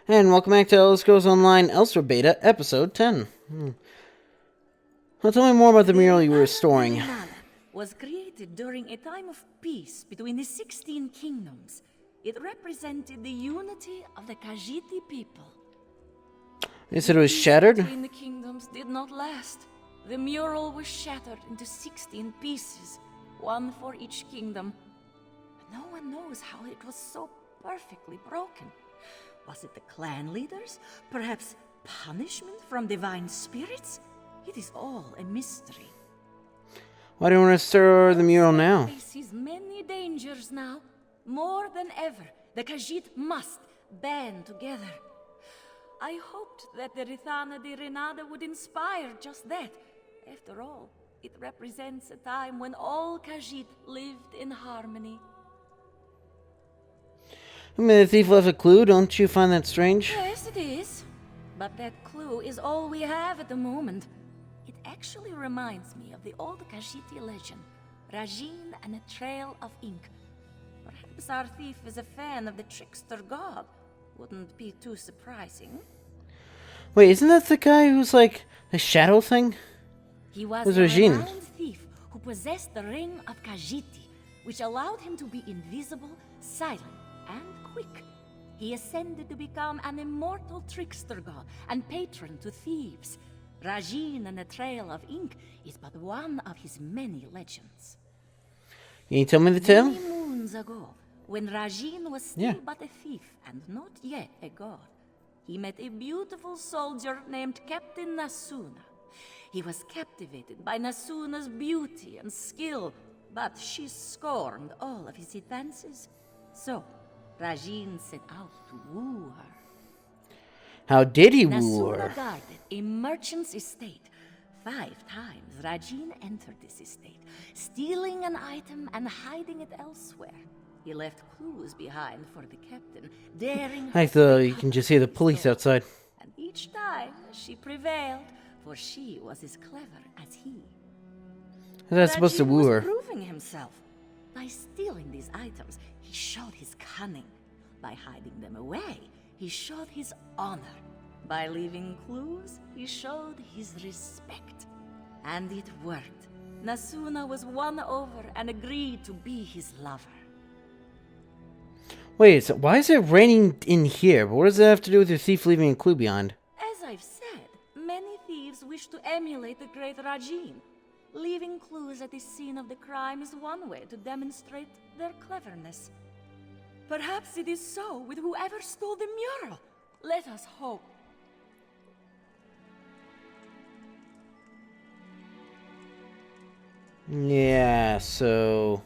And welcome back to Elder Scrolls Online Elswyr Beta, Episode 10. Now tell me more about the mural you were restoring. Was created during a time of peace between the 16 kingdoms. It represented the unity of the Khajiiti people. You said it was shattered? Between the kingdoms did not last. The mural was shattered into 16 pieces, one for each kingdom. No one knows how it was so perfectly broken. Was it the clan leaders? Perhaps punishment from divine spirits? It is all a mystery. Why do you want to restore the mural now? Faces many dangers now. More than ever, the Khajiit must band together. I hoped that the Rithana de Renada would inspire just that. After all, it represents a time when all Khajiit lived in harmony. I mean, the thief left a clue. Don't you find that strange? Yes, it is. But that clue is all we have at the moment. It actually reminds me of the old Khajiiti legend, Rajin and a Trail of Ink. Perhaps our thief is a fan of the trickster god. Wouldn't be too surprising. Wait, isn't that the guy who's like the shadow thing? He was Who's a Rajin? renowned thief who possessed the ring of Khajiiti, which allowed him to be invisible, silent, and quick. He ascended to become an immortal trickster god and patron to thieves. Rajin and the Trail of Ink is but one of his many legends. Can you tell me the tale? Many moons ago, when Rajin was still but a thief and not yet a god, he met a beautiful soldier named Captain Nasuna. He was captivated by Nasuna's beauty and skill, but she scorned all of his advances. So, Rajin set out to woo her. How did he woo Nasuna her? guarded a merchant's estate. 5 times Rajin entered this estate, stealing an item and hiding it elsewhere. He left clues behind for the captain, daring her I thought you can just hear the police outside. And each time she prevailed, for she was as clever as he. How's that supposed to Rajin woo was her? proving himself. By stealing these items, he showed his cunning. By hiding them away, he showed his honor. By leaving clues, he showed his respect. And it worked. Nasuna was won over and agreed to be his lover. Wait, so why is it raining in here? What does that have to do with your thief leaving a clue behind? As I've said, many thieves wish to emulate the great Rajin. Leaving clues at the scene of the crime is one way to demonstrate their cleverness. Perhaps it is so with whoever stole the mural. Let us hope. Yeah, so...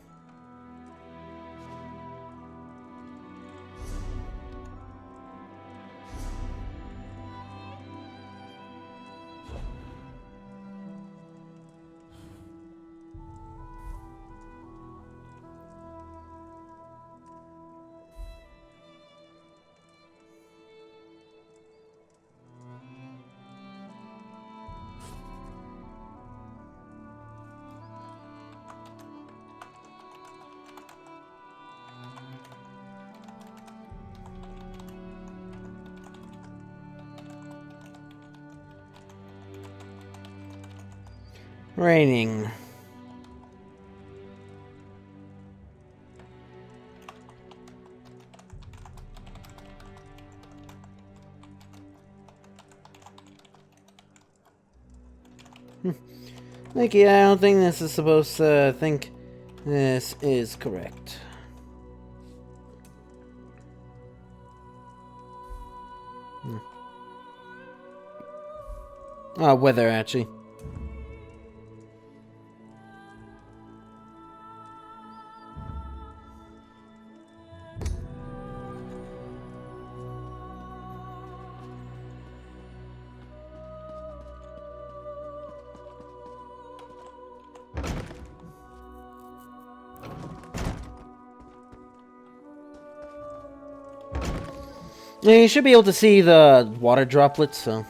Raining. Mickey, I don't think this is supposed to think this is correct. Oh, weather, actually. Yeah, you should be able to see the water droplets, so...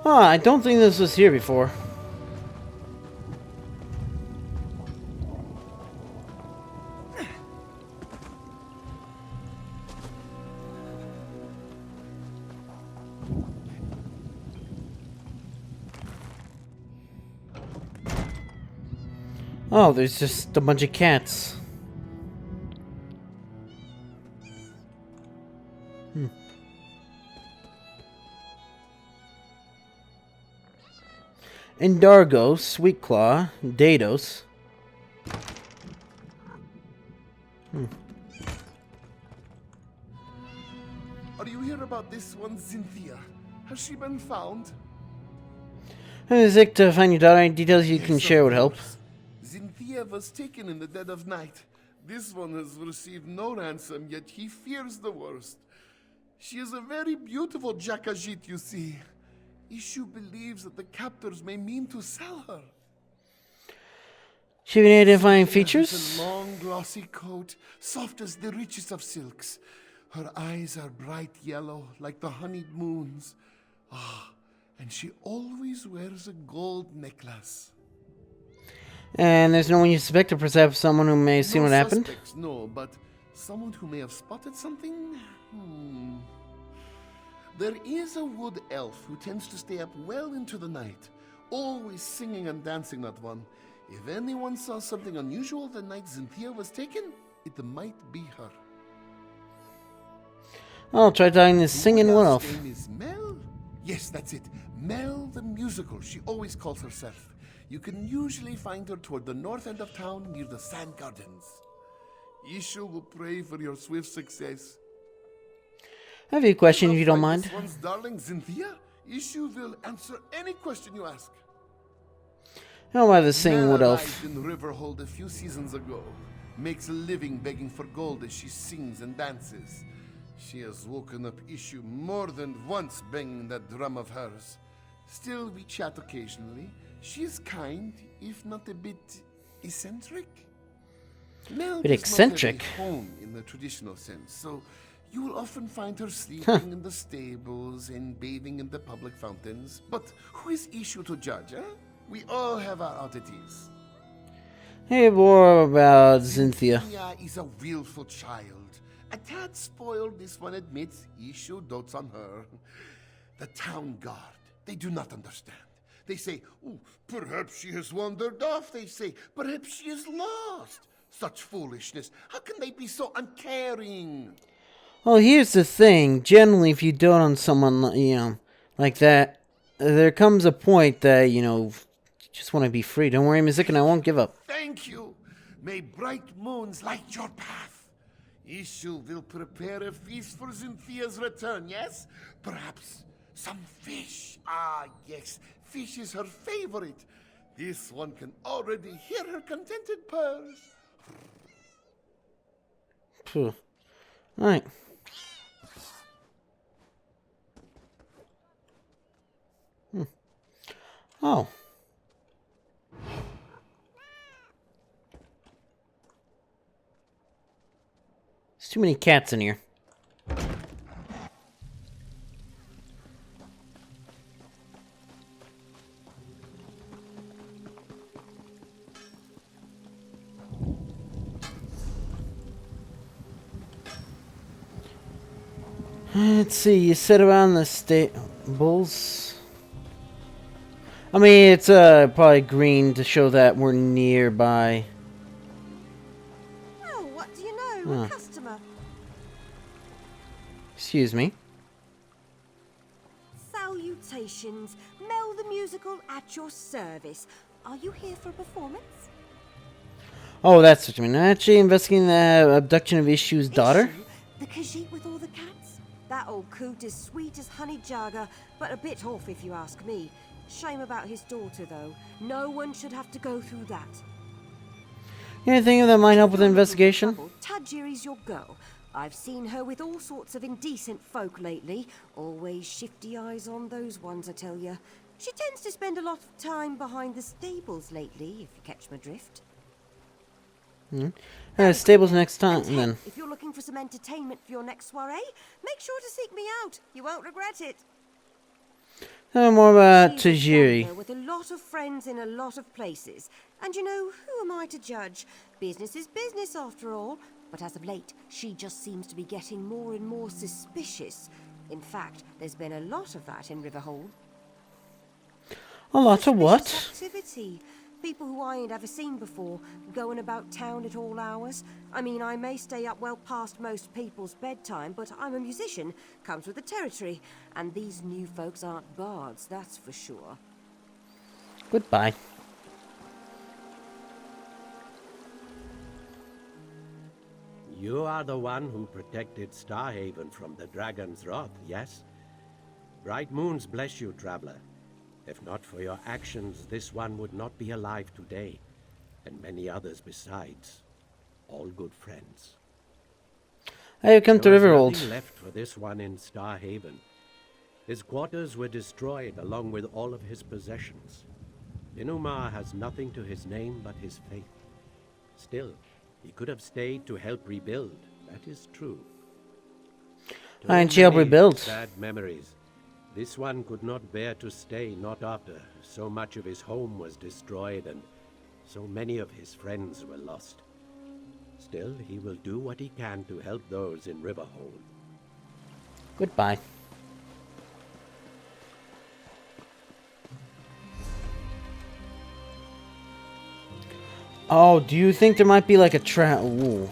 Oh, I don't think this was here before. Oh, there's just a bunch of cats. And Dargo, Sweetclaw, Dados. Are you here about this one, Cynthia? Has she been found? Zick, to find your daughter. Any details you can Yes, share of would help. course. Cynthia was taken in the dead of night. This one has received no ransom, yet he fears the worst. She is a very beautiful Jakajit, you see. Ishu believes that the captors may mean to sell her. She have any identifying Cynthia features? has a long, glossy coat, soft as the richest of silks. Her eyes are bright yellow, like the honeyed moons. Ah, and she always wears a gold necklace. And there's no one you suspect, or perhaps someone who may have seen No what happened? suspects, no, but someone who may have spotted something? There is a wood elf who tends to stay up well into the night, always singing and dancing, that one. If anyone saw something unusual the night Cynthia was taken, it might be her. I'll try talking to singing wood elf. Her name is Mel? Yes, that's it. Mel the musical, she always calls herself. You can usually find her toward the north end of town near the Sand Gardens. Ishu will pray for your swift success. I have a question if you don't Like mind. This one's darling Cynthia, Ishu will answer any question you ask. How about the singing Mel wood elf? arrived in Riverhold a few seasons ago. Makes a living begging for gold as she sings and dances. She has woken up Ishu more than once banging that drum of hers. Still, we chat occasionally. She is kind, if not a bit eccentric. Mel Bit does eccentric? not have a home in the traditional sense, so you will often find her sleeping in the stables and bathing in the public fountains. But who is Ishu to judge, eh? We all have our oddities. Hey, more about Cynthia. Cynthia is a willful child. A tad spoiled, this one admits. Ishu dotes on her. The town guard, they do not understand. They say, oh, perhaps she has wandered off. They say, perhaps she is lost. Such foolishness. How can they be so uncaring? Well, here's the thing. Generally, if you dote on someone, like that, there comes a point that, you just want to be free. Don't worry, Mizik, and I won't give up. Thank you. May bright moons light your path. Ishu will prepare a feast for Cynthia's return, yes? Perhaps some fish. Ah, yes. Fish is her favorite. This one can already hear her contented purrs. Phew. Alright. Oh. There's too many cats in here. Let's see, you sit around the stables. I mean, it's probably green to show that we're nearby. Oh, what do you know? A customer. Excuse me. Salutations. Mel the musical at your service. Are you here for a performance? Oh, that's what you mean. Actually investigating the abduction of Ishu's daughter? Issue? The Khajiit with all the cats? That old coot is sweet as honey jagger, but a bit off if you ask me. Shame about his daughter, though. No one should have to go through that. Anything that might help with the investigation? Tajiri's your girl. I've seen her with all sorts of indecent folk lately. Always shifty eyes on those ones, I tell you. She tends to spend a lot of time behind the stables lately, if you catch my drift. Stables next time, And hey, then. if you're looking for some entertainment for your next soiree, make sure to seek me out. You won't regret it. More about She's a Tajiri. gambler with a lot of friends in a lot of places. And you know, who am I to judge? Business is business after all. But as of late, she just seems to be getting more and more suspicious. In fact, there's been a lot of that in Riverhold. A lot of what? Suspicious activity. people who I ain't ever seen before, going about town at all hours. I mean, I may stay up well past most people's bedtime, but I'm a musician, comes with the territory, and these new folks aren't bards, that's for sure. Goodbye. You are the one who protected Starhaven from the dragon's wrath, yes? Bright moons bless you, traveler. If not for your actions, this one would not be alive today, and many others besides. All good friends. I have come to There was Riverhold. nothing left for this one in Starhaven. His quarters were destroyed along with all of his possessions. Inumar has nothing to his name but his faith. Still, he could have stayed to help rebuild, that is true. And she helped Too many rebuild. sad memories. This one could not bear to stay, not after so much of his home was destroyed and so many of his friends were lost. Still, he will do what he can to help those in Riverhold. Goodbye. Oh, do you think there might be like a trap? Ooh.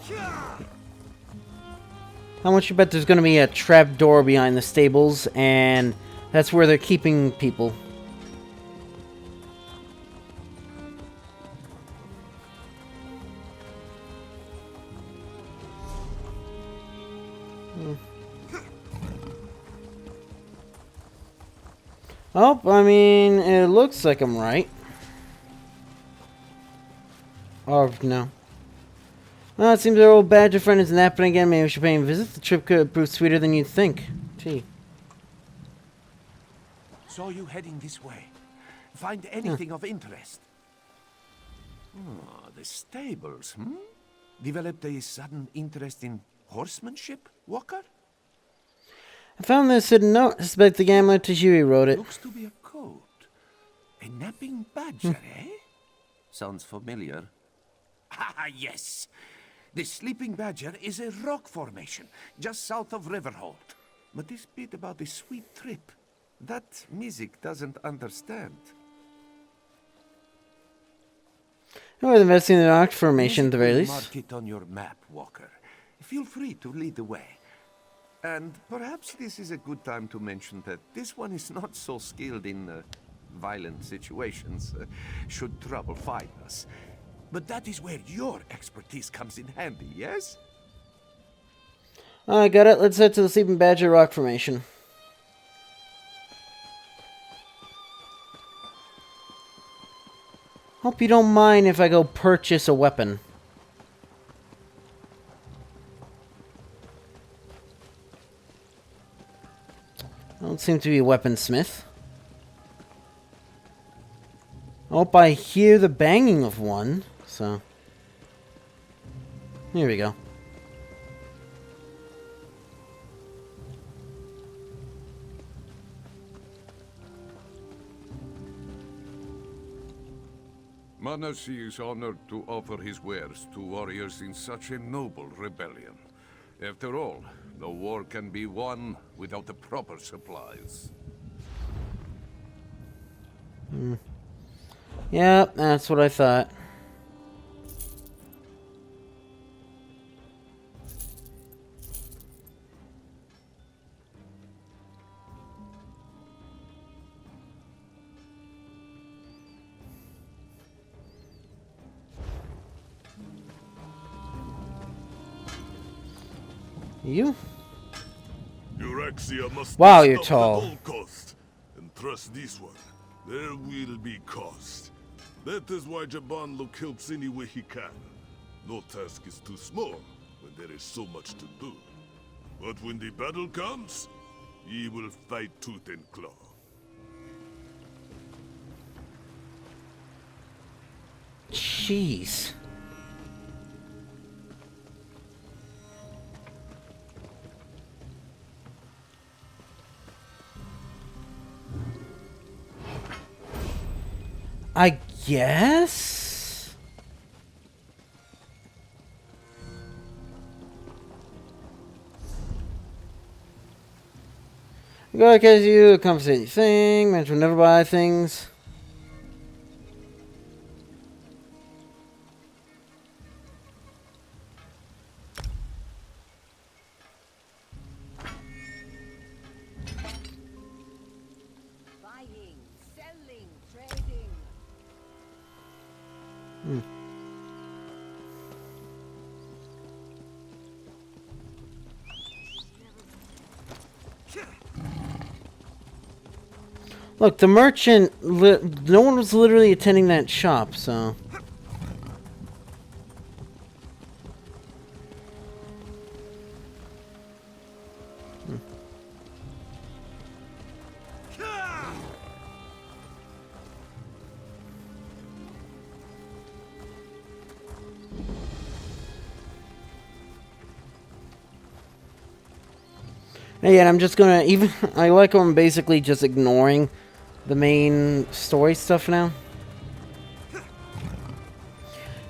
How much you bet there's gonna be a trap door behind the stables, and that's where they're keeping people. Oh, I mean, it looks like I'm right. Oh, no. Well, it seems our old badger friend isn't happening again. Maybe we should pay him a visit. The trip could prove sweeter than you'd think. Gee. Saw you heading this way. Find anything of interest? Oh, the stables, Developed a sudden interest in horsemanship, Walker? I found this hidden note. I suspect the gambler Tajiri wrote it. Looks to be a coat. A napping badger, eh? Sounds familiar. Ah, yes. The sleeping badger is a rock formation just south of Riverhold. But this bit about the sweet trip, that music doesn't understand. We're investing in the rock formation at the very least. Mark it on your map, Walker. Feel free to lead the way. And perhaps this is a good time to mention that this one is not so skilled in violent situations, should trouble find us. But that is where your expertise comes in handy, yes? I got it. Let's head to the Sleeping Badger rock formation. Hope you don't mind if I go purchase a weapon. I don't seem to be a weaponsmith. Hope I hear the banging of one, so... Here we go. Manassi is honored to offer his wares to warriors in such a noble rebellion. After all, no war can be won without the proper supplies. Yeah, that's what I thought. You? Eurexia must Wow, be you're stopped tall. at all cost. And trust this one, there will be cost. That is why Jaban helps any way he can. No task is too small when there is so much to do. But when the battle comes, he will fight tooth and claw. Jeez. I guess? Go because you compensate thing, management never buy things. Look, the merchant, no one was literally attending that shop, so... And yeah, I'm just gonna, I like how I'm basically just ignoring the main story stuff now.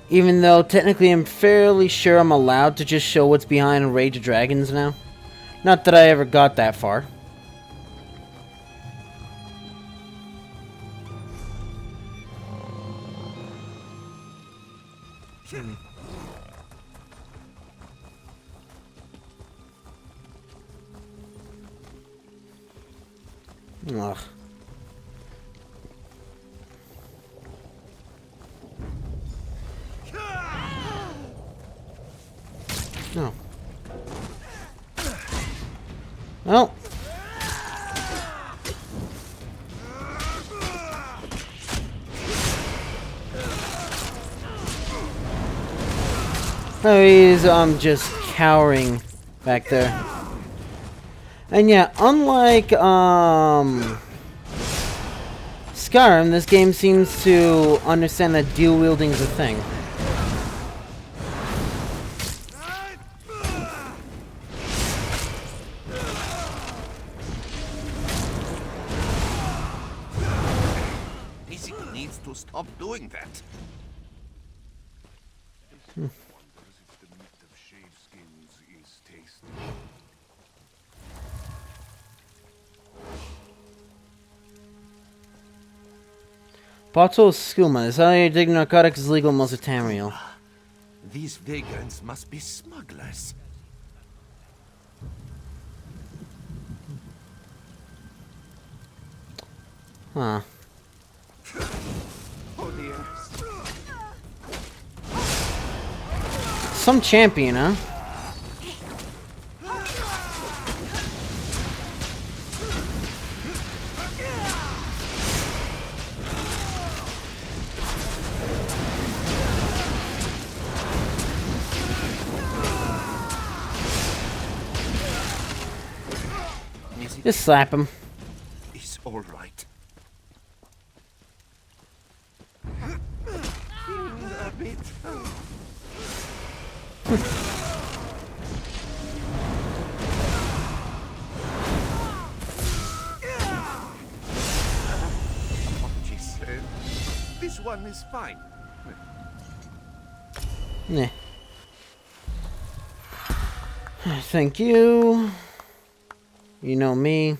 Even though technically I'm fairly sure I'm allowed to just show what's behind Rage of Dragons now. Not that I ever got that far. Ugh. No. Well. Oh, he's just cowering back there. And yeah, unlike Skyrim, this game seems to understand that dual wielding is a thing. He needs to stop doing that. Bottle Skooma. This how you dig narcotics is legal in most of Tamriel. These vagrants must be smugglers. Huh. Oh dear. Some champion, huh? Just slap him. He's all right. A bit. Apologies. This one is fine. Nah. Thank you. You know me.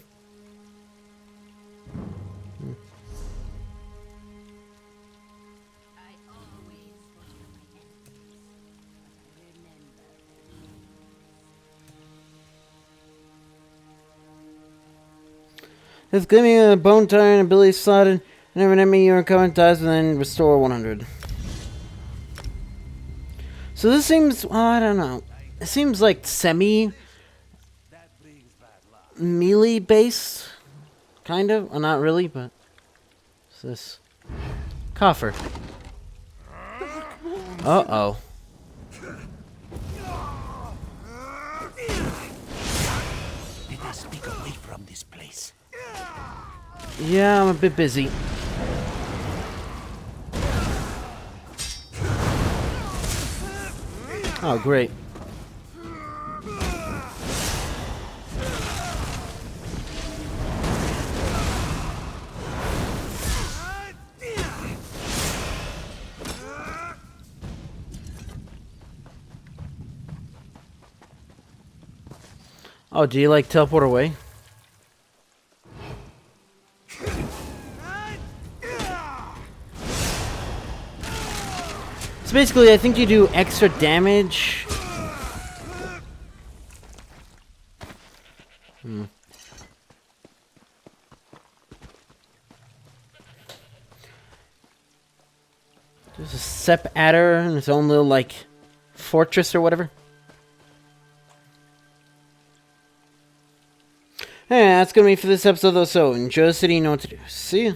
If giving a bone tire and ability slotted, whenever an enemy you're coming dies, then restore 100. So this seems, well, I don't know. It seems like semi melee based, kind of. Well, not really, but what's this? Coffer. Uh-oh. Let us speak away from this place. Yeah, I'm a bit busy. Oh, great. Oh, do you like teleport away? So basically, I think you do extra damage. There's a Sep Adder and his own little, like, fortress or whatever. Yeah, that's gonna be for this episode though, so enjoy the city, you know what to do. See ya.